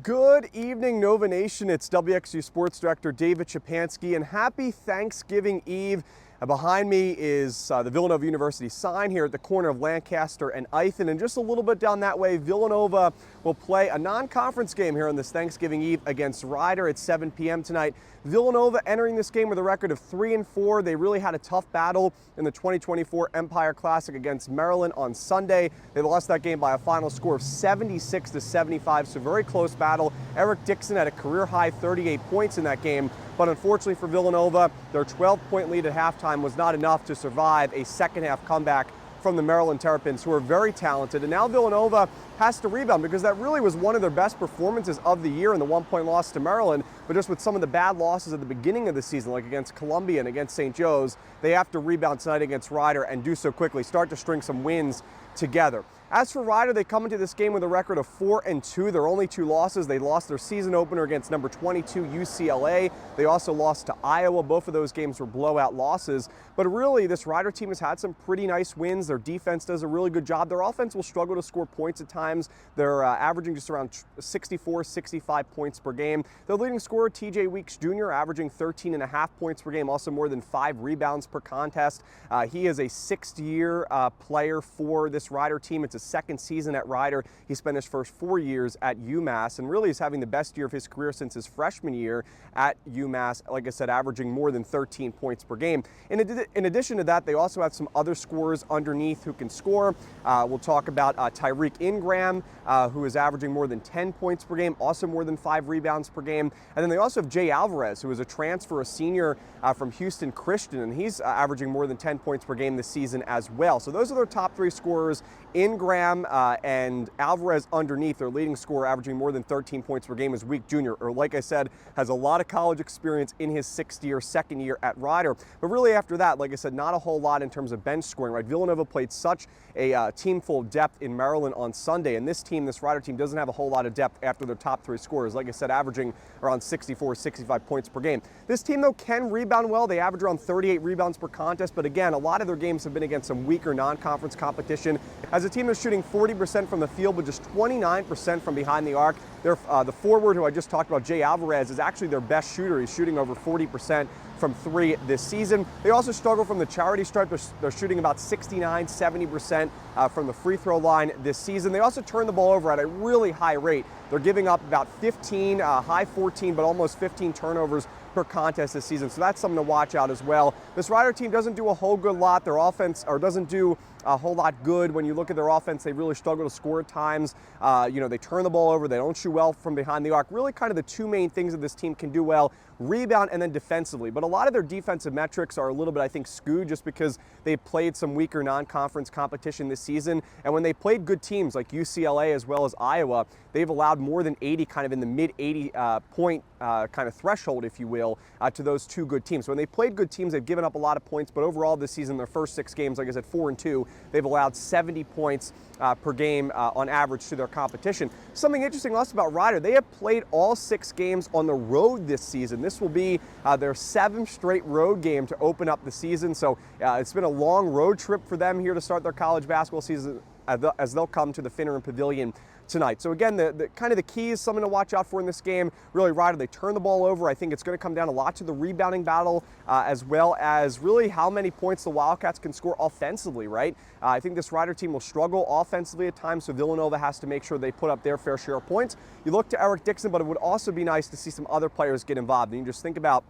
Good evening, Nova Nation. It's WXVU Sports Director David Szczepanski, and happy Thanksgiving Eve. Behind me is the Villanova University sign here at the corner of Lancaster and Ithan, and just a little bit down that way, Villanova will play a non-conference game here on this Thanksgiving Eve against Rider at 7 p.m. tonight. Villanova entering this game with a record of 3-4. They really had a tough battle in the 2024 Empire Classic against Maryland on Sunday. They lost that game by a final score of 76-75, so very close battle. Eric Dixon had a career-high 38 points in that game, but unfortunately for Villanova, their 12-point lead at halftime was not enough to survive a second-half comeback from the Maryland Terrapins, who are very talented. And now Villanova has to rebound, because that really was one of their best performances of the year in the one-point loss to Maryland. But just with some of the bad losses at the beginning of the season, like against Columbia and against St. Joe's, they have to rebound tonight against Rider and do so quickly, start to string some wins together. As for Rider, they come into this game with a record of 4-2. Their only two losses, they lost their season opener against number 22 UCLA. They also lost to Iowa. Both of those games were blowout losses. But really, this Rider team has had some pretty nice wins. Their defense does a really good job. Their offense will struggle to score points at times. They're averaging just around 64, 65 points per game. Their leading scorer, TJ Weeks Jr., averaging 13.5 points per game, also more than 5 rebounds per contest. He is a sixth-year player for this Rider team. It's a second season at Rider. He spent his first 4 years at UMass and really is having the best year of his career since his freshman year at UMass, like I said, averaging more than 13 points per game. In addition to that, they also have some other scorers underneath who can score. We'll talk about Tyreek Ingram, who is averaging more than 10 points per game, also more than 5 rebounds per game. And then they also have Jay Alvarez, who is a transfer, a senior from Houston Christian, and he's averaging more than 10 points per game this season as well. So those are their top 3 scorers. Ingram and Alvarez underneath. Their leading scorer, averaging more than 13 points per game, is Week Jr., or like I said, has a lot of college experience in his second year at Rider. But really after that, like I said, not a whole lot in terms of bench scoring, right? Villanova played such a team full of depth in Maryland on Sunday, and this Rider team doesn't have a whole lot of depth after their top 3 scorers, like I said, averaging around 64, 65 points per game. This team, though, can rebound well. They average around 38 rebounds per contest, but again, a lot of their games have been against some weaker non-conference competition. As a team that's shooting 40% from the field, but just 29% from behind the arc. The forward, who I just talked about, Jay Alvarez, is actually their best shooter. He's shooting over 40% from 3 this season. They also struggle from the charity stripe. They're shooting about 69, 70% from the free throw line this season. They also turn the ball over at a really high rate. They're giving up about 15, high 14, but almost 15 turnovers per contest this season. So that's something to watch out as well. This Rider team doesn't do a whole good lot. Their offense, or doesn't do a whole lot good. When you look at their offense, they really struggle to score at times. They turn the ball over. They don't shoot well from behind the arc. Really kind of the 2 main things that this team can do well: rebound and then defensively. But a lot of their defensive metrics are a little bit, I think, skewed just because they played some weaker non-conference competition this season. And when they played good teams like UCLA as well as Iowa, they've allowed more than 80, kind of in the mid-80 point kind of threshold, if you will, to those 2 good teams. So when they played good teams, they've given up a lot of points, but overall this season, their first 6 games, like I said, 4-2, they've allowed 70 points per game on average to their competition. Something interesting also about Rider, they have played all 6 games on the road this season. This will be their 7th straight road game to open up the season, so it's been a long road trip for them here to start their college basketball season as they'll come to the Finneran Pavilion tonight. So again, the kind of the key is something to watch out for in this game. Really, Rider, they turn the ball over. I think it's going to come down a lot to the rebounding battle, as well as really how many points the Wildcats can score offensively, right? I think this Rider team will struggle offensively at times, so Villanova has to make sure they put up their fair share of points. You look to Eric Dixon, but it would also be nice to see some other players get involved. And you just think about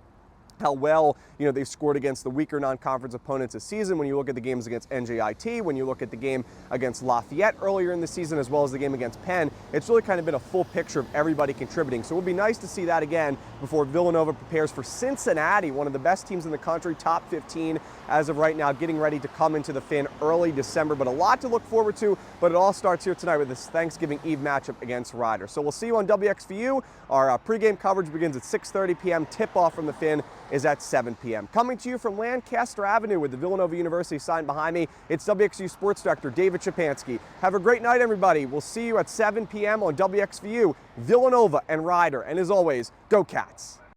how well they've scored against the weaker non-conference opponents this season. When you look at the games against NJIT, when you look at the game against Lafayette earlier in the season, as well as the game against Penn, it's really kind of been a full picture of everybody contributing. So it would be nice to see that again before Villanova prepares for Cincinnati, one of the best teams in the country, top 15 as of right now, getting ready to come into the Finn early December. But a lot to look forward to, but it all starts here tonight with this Thanksgiving Eve matchup against Rider. So we'll see you on WXVU. Our pregame coverage begins at 6:30 p.m. Tip-off from the Finn is at 7 p.m. Coming to you from Lancaster Avenue with the Villanova University sign behind me, it's WXVU Sports Director David Szczepanski. Have a great night, everybody. We'll see you at 7 p.m. on WXVU, Villanova and Rider. And as always, go Cats!